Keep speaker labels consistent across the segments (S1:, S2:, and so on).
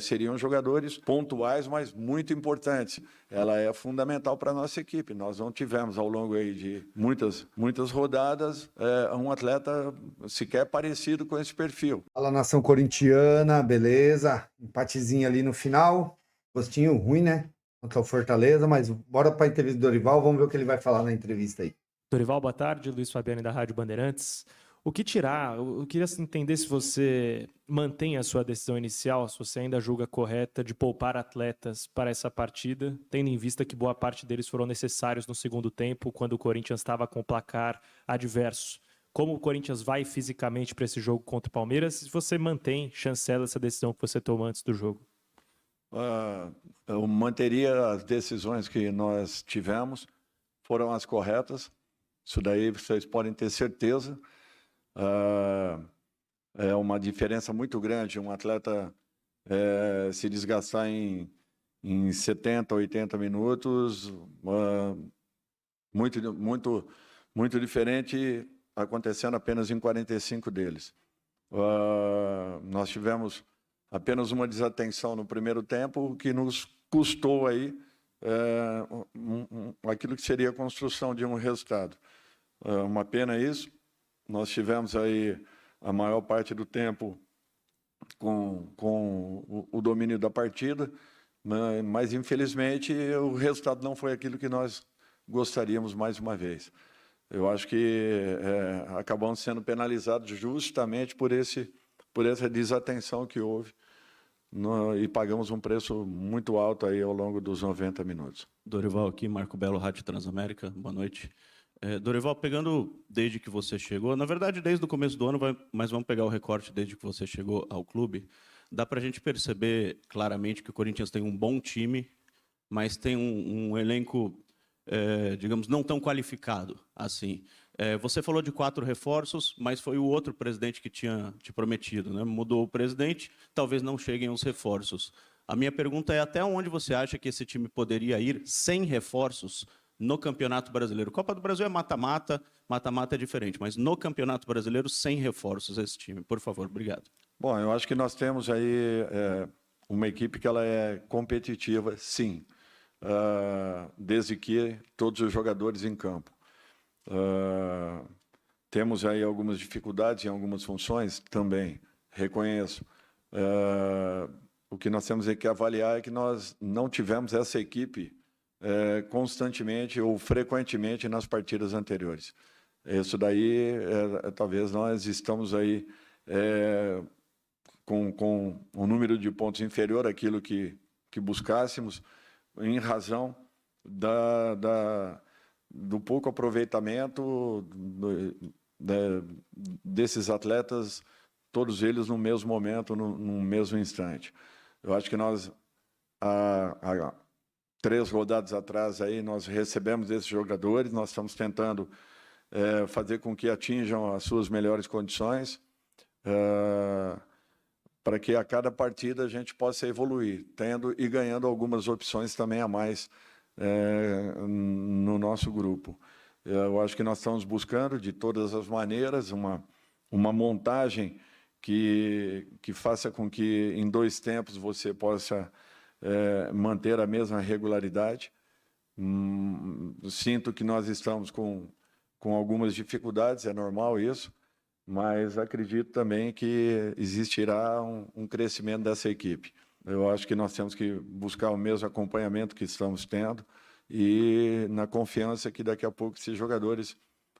S1: seriam jogadores pontuais, mas muito importantes. Ela é fundamental para a nossa equipe. Nós não tivemos, ao longo aí de muitas rodadas, um atleta sequer parecido com esse perfil.
S2: Fala, nação corintiana, beleza? Empatezinho ali no final. Gostinho ruim, né? Contra o Fortaleza, mas bora para a entrevista do Dorival, vamos ver o que ele vai falar na entrevista aí.
S3: Dorival, boa tarde. Luiz Fabiano da Rádio Bandeirantes. O que tirar? Eu queria entender se você mantém a sua decisão inicial, se você ainda julga correta de poupar atletas para essa partida, tendo em vista que boa parte deles foram necessários no segundo tempo, quando o Corinthians estava com o placar adverso. Como o Corinthians vai fisicamente para esse jogo contra o Palmeiras, se você mantém, chancela essa decisão que você tomou antes do jogo?
S1: Eu manteria as decisões que nós tivemos, foram as corretas. Isso daí vocês podem ter certeza. É uma diferença muito grande um atleta se desgastar em 70, 80 minutos, muito diferente acontecendo apenas em 45 deles. Nós tivemos apenas uma desatenção no primeiro tempo, que nos custou aí aquilo que seria a construção de um resultado. Uma pena isso. Nós tivemos aí a maior parte do tempo com o domínio da partida, mas infelizmente o resultado não foi aquilo que nós gostaríamos mais uma vez. Eu acho que acabamos sendo penalizados justamente por essa desatenção que houve, e pagamos um preço muito alto aí ao longo dos 90 minutos.
S4: Dorival aqui, Marco Belo, Rádio Transamérica, boa noite. Dorival, pegando desde que você chegou, na verdade desde o começo do ano, mas vamos pegar o recorte desde que você chegou ao clube, dá para a gente perceber claramente que o Corinthians tem um bom time, mas tem um elenco, digamos, não tão qualificado assim. Você falou de 4 reforços, mas foi o outro presidente que tinha te prometido, né? Mudou o presidente, talvez não cheguem os reforços. A minha pergunta é até onde você acha que esse time poderia ir sem reforços no Campeonato Brasileiro? Copa do Brasil é mata-mata, mata-mata é diferente, mas no Campeonato Brasileiro, sem reforços esse time. Por favor, obrigado.
S1: Bom, eu acho que nós temos aí uma equipe que ela é competitiva, sim, desde que todos os jogadores em campo. Temos aí algumas dificuldades em algumas funções também, reconheço. O que nós temos que avaliar é que nós não tivemos essa equipe constantemente ou frequentemente nas partidas anteriores. Isso daí, talvez nós estamos aí com um número de pontos inferior àquilo que buscássemos, em razão do pouco aproveitamento desses atletas, todos eles no mesmo momento, no mesmo instante. Eu acho que nós, há 3 rodadas atrás, aí, nós recebemos esses jogadores, nós estamos tentando fazer com que atinjam as suas melhores condições, para que a cada partida a gente possa evoluir, tendo e ganhando algumas opções também a mais no nosso grupo. Eu acho que nós estamos buscando, de todas as maneiras, uma montagem que faça com que, em 2 tempos, você possa manter a mesma regularidade. Sinto que nós estamos com algumas dificuldades, é normal isso, mas acredito também que existirá um crescimento dessa equipe. Eu acho que nós temos que buscar o mesmo acompanhamento que estamos tendo e na confiança que daqui a pouco esses jogadores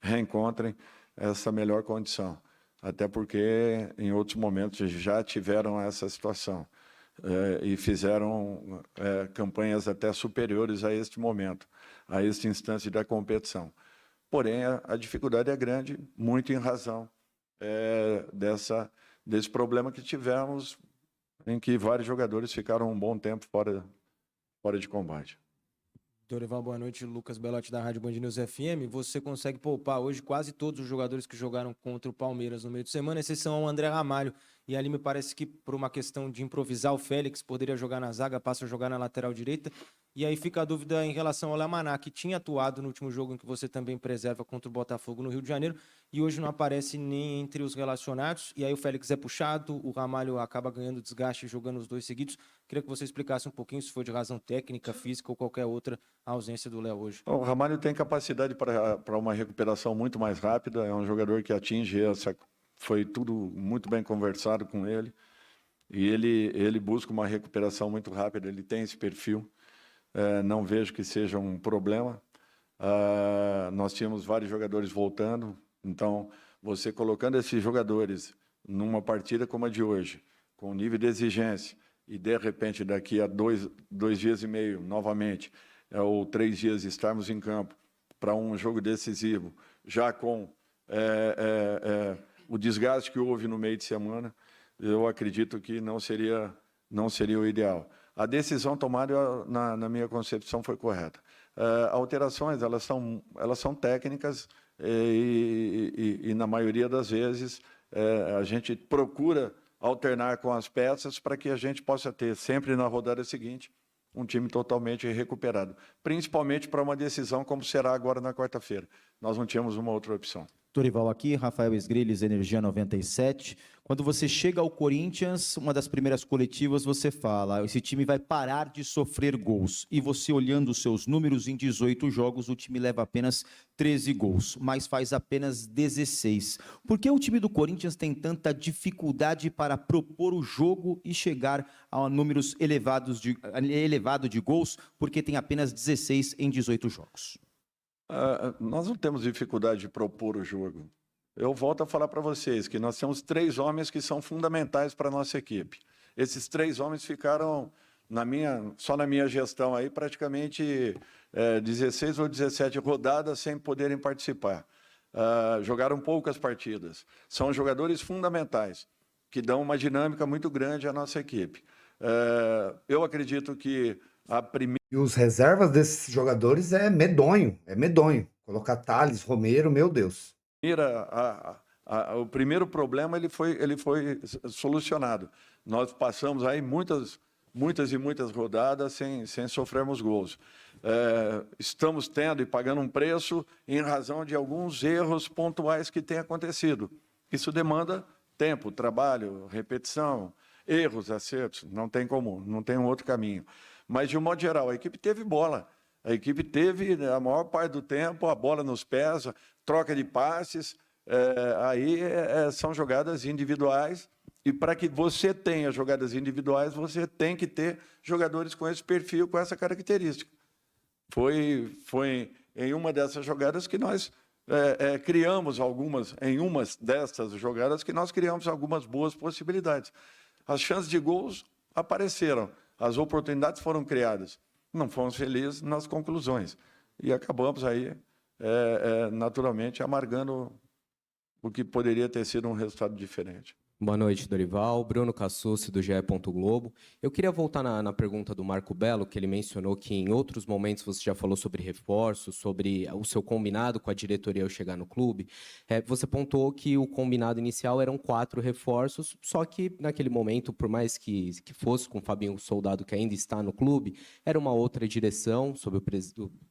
S1: reencontrem essa melhor condição. Até porque em outros momentos já tiveram essa situação e fizeram campanhas até superiores a este momento, a esta instância da competição. Porém, a dificuldade é grande, muito em razão desse problema que tivemos, em que vários jogadores ficaram um bom tempo fora de combate.
S5: Dorival, boa noite. Lucas Belotti da Rádio Band News FM. Você consegue poupar hoje quase todos os jogadores que jogaram contra o Palmeiras no meio de semana, exceção ao André Ramalho, E ali me parece que por uma questão de improvisar, o Félix poderia jogar na zaga, passa a jogar na lateral direita. E aí fica a dúvida em relação ao Lamaná, que tinha atuado no último jogo em que você também preserva contra o Botafogo no Rio de Janeiro, e hoje não aparece nem entre os relacionados. E aí o Félix é puxado, o Ramalho acaba ganhando desgaste jogando os 2 seguidos. Queria que você explicasse um pouquinho se foi de razão técnica, física ou qualquer outra a ausência do Léo hoje.
S1: O Ramalho tem capacidade para uma recuperação muito mais rápida, é um jogador que atinge foi tudo muito bem conversado com ele, e ele busca uma recuperação muito rápida, ele tem esse perfil, não vejo que seja um problema. Nós tínhamos vários jogadores voltando, então você colocando esses jogadores numa partida como a de hoje, com nível de exigência, e de repente daqui a 2 dias e meio, novamente, ou 3 dias estarmos em campo para um jogo decisivo, já com o desgaste que houve no meio de semana, eu acredito que não seria o ideal. A decisão tomada, na minha concepção, foi correta. Alterações, elas são técnicas e na maioria das vezes, a gente procura alternar com as peças para que a gente possa ter, sempre na rodada seguinte, um time totalmente recuperado. Principalmente para uma decisão como será agora na quarta-feira. Nós não tínhamos uma outra opção.
S6: Dorival aqui, Rafael Esgrilles, Energia 97. Quando você chega ao Corinthians, uma das primeiras coletivas, você fala, esse time vai parar de sofrer gols. E você olhando os seus números, em 18 jogos, o time leva apenas 13 gols, mas faz apenas 16. Por que o time do Corinthians tem tanta dificuldade para propor o jogo e chegar a números elevado de gols, porque tem apenas 16 em 18 jogos?
S1: Nós não temos dificuldade de propor o jogo. Eu volto a falar para vocês que nós temos 3 homens que são fundamentais para a nossa equipe. Esses 3 homens ficaram, só na minha gestão, aí, praticamente 16 ou 17 rodadas sem poderem participar. Jogaram poucas partidas. São jogadores fundamentais, que dão uma dinâmica muito grande à nossa equipe. Eu acredito que a primeira...
S2: E os reservas desses jogadores é medonho. Colocar Thales, Romero, meu Deus.
S1: O primeiro problema ele foi solucionado. Nós passamos aí muitas rodadas sem sofrermos gols. Estamos tendo e pagando um preço em razão de alguns erros pontuais que têm acontecido. Isso demanda tempo, trabalho, repetição, erros, acertos. Não tem como, não tem um outro caminho. Mas, de um modo geral, a equipe teve bola. A equipe teve, a maior parte do tempo, a bola nos pés, troca de passes. São jogadas individuais. E para que você tenha jogadas individuais, você tem que ter jogadores com esse perfil, com essa característica. Foi em uma dessas jogadas que nós criamos algumas boas possibilidades. As chances de gols apareceram. As oportunidades foram criadas. Não fomos felizes nas conclusões. E acabamos aí, naturalmente, amargando o que poderia ter sido um resultado diferente.
S7: Boa noite, Dorival. Bruno Cassucci, do GE. Globo. Eu queria voltar na pergunta do Marco Belo, que ele mencionou que em outros momentos você já falou sobre reforços, sobre o seu combinado com a diretoria ao chegar no clube. Você pontuou que o combinado inicial eram 4 reforços, só que naquele momento, por mais que fosse com o Fabinho Soldado, que ainda está no clube, era uma outra direção, sob o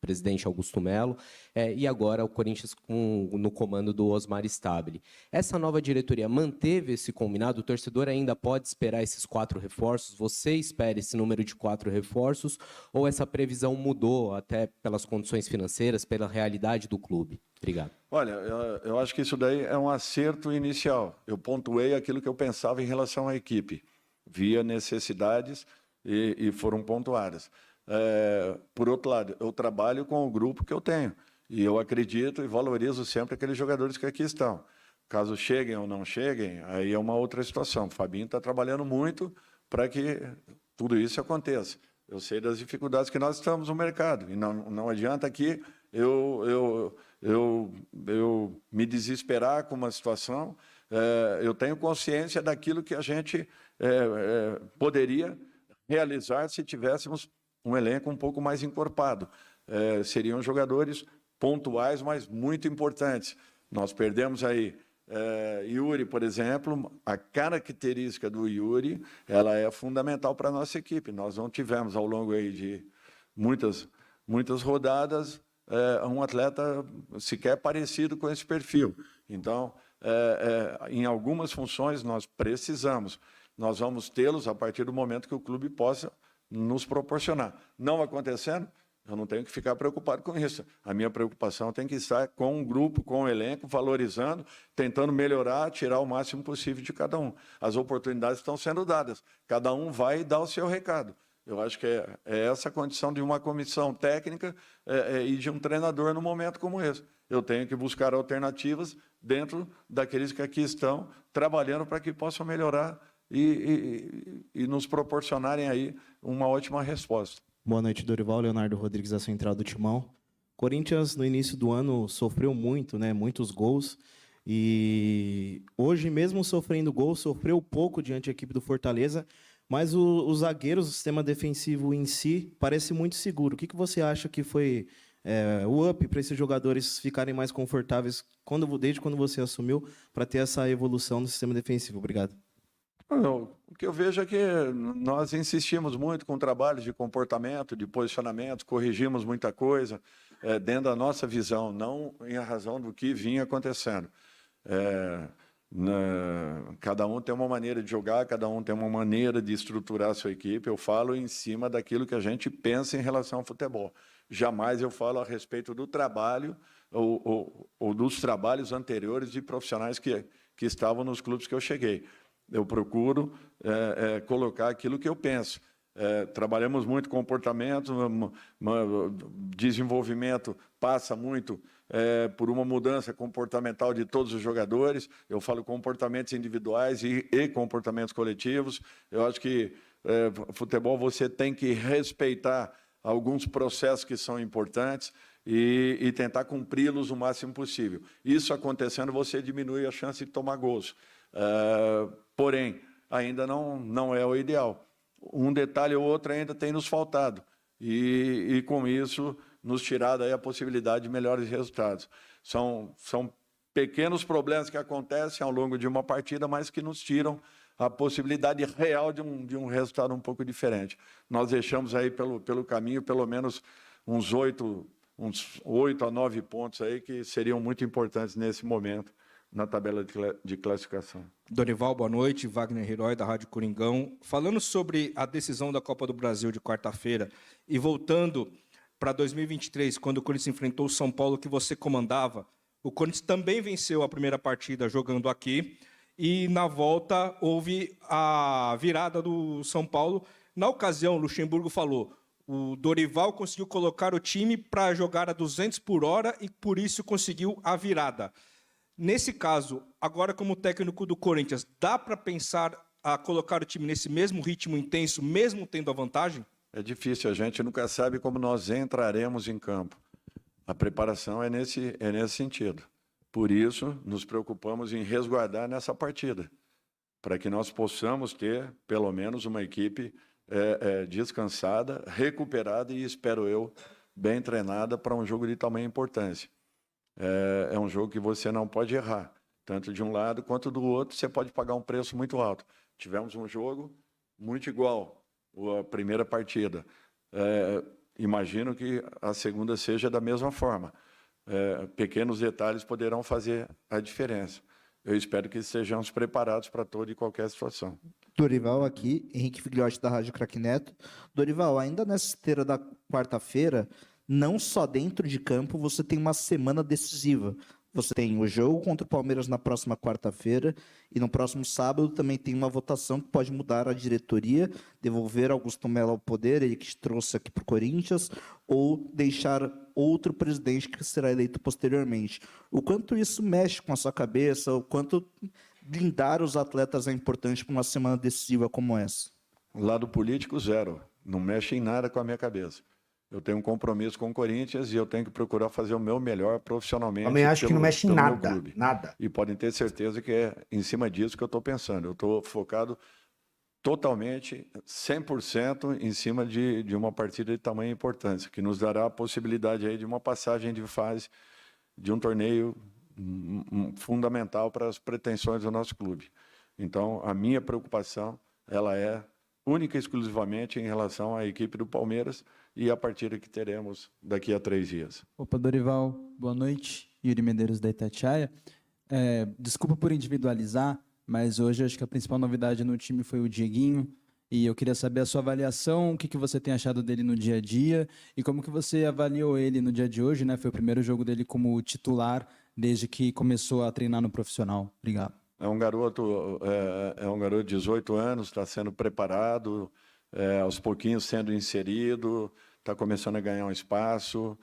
S7: presidente Augusto Melo, e agora o Corinthians no comando do Osmar Stabile. Essa nova diretoria manteve esse combinado? O torcedor ainda pode esperar esses 4 reforços? Você espera esse número de 4 reforços? Ou essa previsão mudou até pelas condições financeiras, pela realidade do clube? Obrigado.
S1: Olha, eu acho que isso daí é um acerto inicial. Eu pontuei aquilo que eu pensava em relação à equipe. Via necessidades e foram pontuadas. Por outro lado, eu trabalho com o grupo que eu tenho. E eu acredito e valorizo sempre aqueles jogadores que aqui estão. Caso cheguem ou não cheguem, aí é uma outra situação. O Fabinho está trabalhando muito para que tudo isso aconteça. Eu sei das dificuldades que nós estamos no mercado. E não adianta aqui eu me desesperar com uma situação. Eu tenho consciência daquilo que a gente poderia realizar se tivéssemos um elenco um pouco mais encorpado. Seriam jogadores pontuais, mas muito importantes. Nós perdemos aí Yuri, por exemplo, a característica do Yuri, ela é fundamental para a nossa equipe. Nós não tivemos, ao longo aí de muitas rodadas, um atleta sequer parecido com esse perfil. Então, em algumas funções, nós precisamos. Nós vamos tê-los a partir do momento que o clube possa nos proporcionar. Não acontecendo, eu não tenho que ficar preocupado com isso. A minha preocupação tem que estar com o grupo, com o elenco, valorizando, tentando melhorar, tirar o máximo possível de cada um. As oportunidades estão sendo dadas. Cada um vai dar o seu recado. Eu acho que é essa a condição de uma comissão técnica e de um treinador no momento como esse. Eu tenho que buscar alternativas dentro daqueles que aqui estão trabalhando para que possam melhorar e nos proporcionarem aí uma ótima resposta.
S8: Boa noite, Dorival. Leonardo Rodrigues, da Central do Timão. Corinthians, no início do ano, sofreu muito, né? Muitos gols. E hoje, mesmo sofrendo gols, sofreu pouco diante da equipe do Fortaleza. Mas os zagueiros, o sistema defensivo em si, parece muito seguro. O que você acha que foi o up para esses jogadores ficarem mais confortáveis desde quando você assumiu, para ter essa evolução no sistema defensivo? Obrigado.
S1: O que eu vejo é que nós insistimos muito com trabalhos de comportamento, de posicionamento, corrigimos muita coisa dentro da nossa visão, não em razão do que vinha acontecendo. Cada um tem uma maneira de jogar, cada um tem uma maneira de estruturar a sua equipe. Eu falo em cima daquilo que a gente pensa em relação ao futebol. Jamais eu falo a respeito do trabalho ou dos trabalhos anteriores de profissionais que estavam nos clubes que eu cheguei. Eu procuro colocar aquilo que eu penso. Trabalhamos muito comportamento, desenvolvimento passa muito por uma mudança comportamental de todos os jogadores. Eu falo comportamentos individuais e comportamentos coletivos. Eu acho que futebol você tem que respeitar alguns processos que são importantes e tentar cumpri-los o máximo possível. Isso acontecendo, você diminui a chance de tomar gols. Porém, ainda não é o ideal. Um detalhe ou outro ainda tem nos faltado. E com isso, nos tirado aí a possibilidade de melhores resultados. São pequenos problemas que acontecem ao longo de uma partida, mas que nos tiram a possibilidade real de um resultado um pouco diferente. Nós deixamos aí pelo caminho pelo menos uns 8 a 9 pontos aí que seriam muito importantes nesse momento na tabela de classificação.
S9: Dorival, boa noite. Wagner Herói, da Rádio Coringão. Falando sobre a decisão da Copa do Brasil de quarta-feira e voltando para 2023, quando o Corinthians enfrentou o São Paulo, que você comandava, o Corinthians também venceu a primeira partida jogando aqui e na volta houve a virada do São Paulo. Na ocasião, o Luxemburgo falou: o Dorival conseguiu colocar o time para jogar a 200 por hora e por isso conseguiu a virada. Nesse caso, agora como técnico do Corinthians, dá para pensar a colocar o time nesse mesmo ritmo intenso, mesmo tendo a vantagem?
S1: É difícil, a gente nunca sabe como nós entraremos em campo. A preparação é nesse sentido. Por isso, nos preocupamos em resguardar nessa partida, para que nós possamos ter, pelo menos, uma equipe descansada, recuperada e, espero eu, bem treinada para um jogo de tamanha importância. É um jogo que você não pode errar, tanto de um lado quanto do outro, você pode pagar um preço muito alto. Tivemos um jogo muito igual a primeira partida. Imagino que a segunda seja da mesma forma. Pequenos detalhes poderão fazer a diferença. Eu espero que estejamos preparados para toda e qualquer situação.
S10: Dorival aqui, Henrique Filhote da Rádio Craque Neto. Dorival, ainda nessa esteira da quarta-feira, não só dentro de campo, você tem uma semana decisiva. Você tem o jogo contra o Palmeiras na próxima quarta-feira e no próximo sábado também tem uma votação que pode mudar a diretoria, devolver Augusto Melo ao poder, ele que trouxe aqui para o Corinthians, ou deixar outro presidente que será eleito posteriormente. O quanto isso mexe com a sua cabeça, o quanto blindar os atletas é importante para uma semana decisiva como essa?
S1: Lado político, zero. Não mexe em nada com a minha cabeça. Eu tenho um compromisso com o Corinthians e eu tenho que procurar fazer o meu melhor profissionalmente.
S2: Também acho que não mexe em nada,
S1: nada. E podem ter certeza que é em cima disso que eu estou pensando. Eu estou focado totalmente, 100% em cima de uma partida de tamanha importância, que nos dará a possibilidade aí de uma passagem de fase de um torneio fundamental para as pretensões do nosso clube. Então, a minha preocupação, ela é única e exclusivamente em relação à equipe do Palmeiras e a partida que teremos daqui a 3 dias.
S11: Opa, Dorival, boa noite. Yuri Medeiros da Itatiaia. Desculpa por individualizar, mas hoje acho que a principal novidade no time foi o Dieguinho. E eu queria saber a sua avaliação, o que você tem achado dele no dia a dia e como que você avaliou ele no dia de hoje, né? Foi o primeiro jogo dele como titular desde que começou a treinar no profissional. Obrigado.
S1: É um garoto de 18 anos, está sendo preparado, aos pouquinhos sendo inserido, está começando a ganhar um espaço,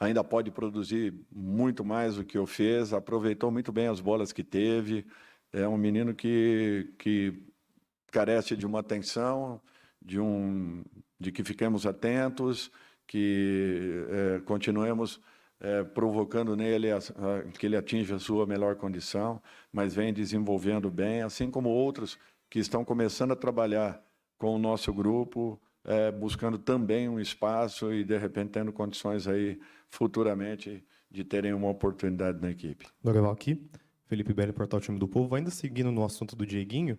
S1: ainda pode produzir muito mais do que eu fez, aproveitou muito bem as bolas que teve, é um menino que carece de uma atenção, de que fiquemos atentos, que continuemos provocando nele que ele atinja a sua melhor condição, mas vem desenvolvendo bem, assim como outros que estão começando a trabalhar com o nosso grupo, buscando também um espaço e, de repente, tendo condições aí futuramente de terem uma oportunidade na equipe.
S12: Dorival aqui, Felipe Belli, Portal Time do Povo. Ainda seguindo no assunto do Dieguinho,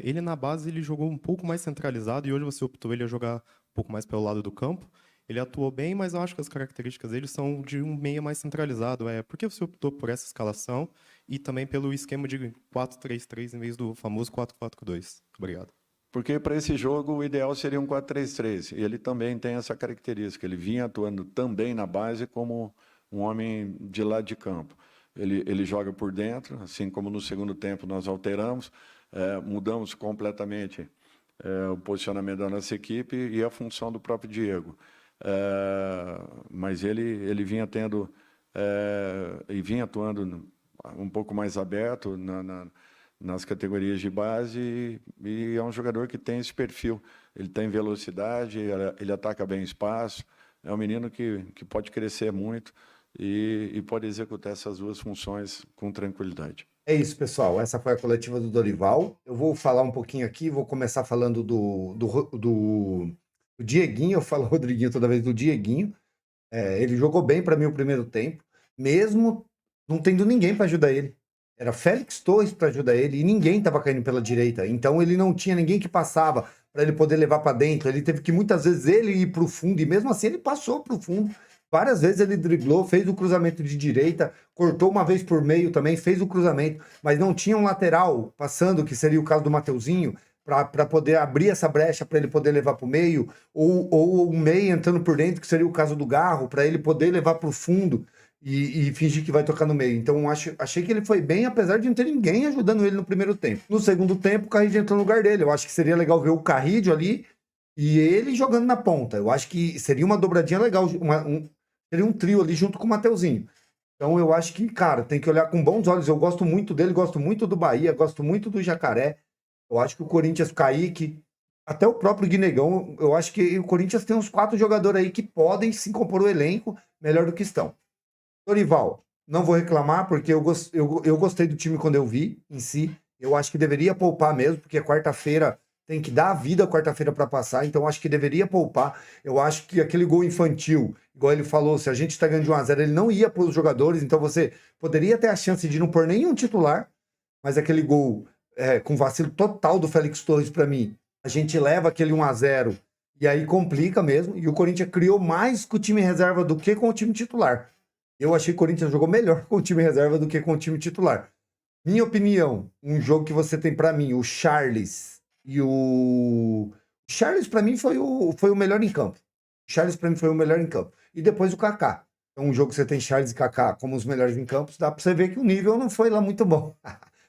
S12: ele na base ele jogou um pouco mais centralizado e hoje você optou ele a jogar um pouco mais pelo lado do campo. Ele atuou bem, mas eu acho que as características dele são de um meia mais centralizado. Por que você optou por essa escalação e também pelo esquema de 4-3-3 em vez do famoso 4-4-2? Obrigado.
S1: Porque para esse jogo o ideal seria um 4-3-3. E ele também tem essa característica. Ele vinha atuando também na base como um homem de lado de campo. Ele joga por dentro, assim como no segundo tempo nós alteramos, mudamos completamente o posicionamento da nossa equipe e a função do próprio Diego. Mas ele vinha tendo e vinha atuando um pouco mais aberto nas categorias de base e é um jogador que tem esse perfil. Ele tem velocidade, ele ataca bem espaço, é um menino que pode crescer muito e pode executar essas duas funções com tranquilidade.
S2: É isso, pessoal. Essa foi a coletiva do Dorival. Eu vou falar um pouquinho aqui, vou começar falando do Dieguinho. Eu falo Rodriguinho toda vez do Dieguinho. Ele jogou bem para mim o primeiro tempo, mesmo não tendo ninguém para ajudar ele. Era Félix Torres para ajudar ele e ninguém estava caindo pela direita. Então ele não tinha ninguém que passava para ele poder levar para dentro. Ele teve que muitas vezes ele ir para o fundo e mesmo assim ele passou para o fundo. Várias vezes ele driblou, fez o cruzamento de direita, cortou uma vez por meio também, fez o cruzamento, mas não tinha um lateral passando, que seria o caso do Mateuzinho, para poder abrir essa brecha, para ele poder levar para o meio, ou um meio entrando por dentro, que seria o caso do Garro, para ele poder levar para o fundo e fingir que vai tocar no meio. Então achei que ele foi bem, apesar de não ter ninguém ajudando ele no primeiro tempo. No segundo tempo, o Carrillo entrou no lugar dele. Eu acho que seria legal ver o Carrillo ali e ele jogando na ponta. Eu acho que seria uma dobradinha legal, seria um trio ali junto com o Mateuzinho. Então eu acho que, cara, tem que olhar com bons olhos. Eu gosto muito dele, gosto muito do Bahia, gosto muito do Jacaré. Eu acho que o Corinthians, Kaique, até o próprio Guinegão, eu acho que o Corinthians tem uns 4 jogadores aí que podem se compor o elenco melhor do que estão. Dorival, não vou reclamar, porque eu gostei do time quando eu vi em si. Eu acho que deveria poupar mesmo, porque quarta-feira tem que dar a vida quarta-feira para passar, então acho que deveria poupar. Eu acho que aquele gol infantil, igual ele falou, se a gente está ganhando de 1-0, ele não ia para os jogadores, então você poderia ter a chance de não pôr nenhum titular, mas aquele gol com vacilo total do Félix Torres para mim, a gente leva aquele 1-0 e aí complica mesmo, e o Corinthians criou mais com o time reserva do que com o time titular. Eu achei que o Corinthians jogou melhor com o time reserva do que com o time titular. Minha opinião, um jogo que você tem para mim, o Charles e o Charles para mim foi o melhor em campo. O Charles para mim foi o melhor em campo. E depois o Kaká. Então um jogo que você tem Charles e Kaká como os melhores em campo, dá para você ver que o nível não foi lá muito bom.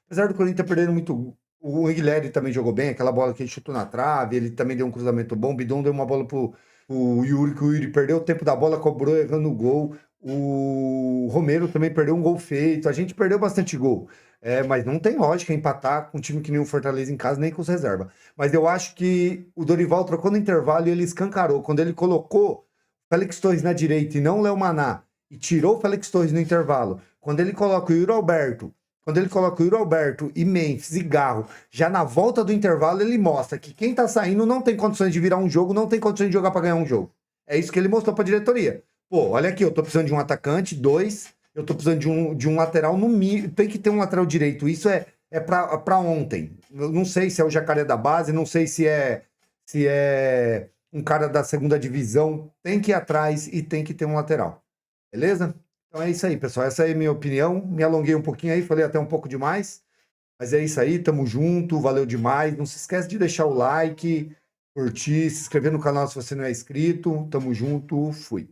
S2: Apesar do Corinthians perdendo muito, o Guilherme também jogou bem, aquela bola que ele chutou na trave, ele também deu um cruzamento bom, o Bidon deu uma bola pro Yuri, que o Yuri perdeu o tempo da bola, cobrou errando o gol. O Romero também perdeu um gol feito, a gente perdeu bastante gol. Mas não tem lógica empatar com um time que nem o Fortaleza em casa, nem com os reservas. Mas eu acho que o Dorival trocou no intervalo e ele escancarou. Quando ele colocou o Félix Torres na direita e não o Léo Maná, e tirou o Félix Torres no intervalo, quando ele coloca o Yuri Alberto e Memphis e Garro, já na volta do intervalo ele mostra que quem tá saindo não tem condições de virar um jogo, não tem condições de jogar para ganhar um jogo. É isso que ele mostrou pra diretoria. Pô, olha aqui, eu tô precisando de um atacante, 2, eu tô precisando de um lateral no mínimo. Tem que ter um lateral direito. Isso é para ontem. Eu não sei se é o Jacaré da base, não sei se é um cara da segunda divisão. Tem que ir atrás e tem que ter um lateral. Beleza? Então é isso aí, pessoal. Essa é a minha opinião. Me alonguei um pouquinho aí, falei até um pouco demais. Mas é isso aí, tamo junto, valeu demais. Não se esquece de deixar o like, curtir, se inscrever no canal se você não é inscrito. Tamo junto, fui.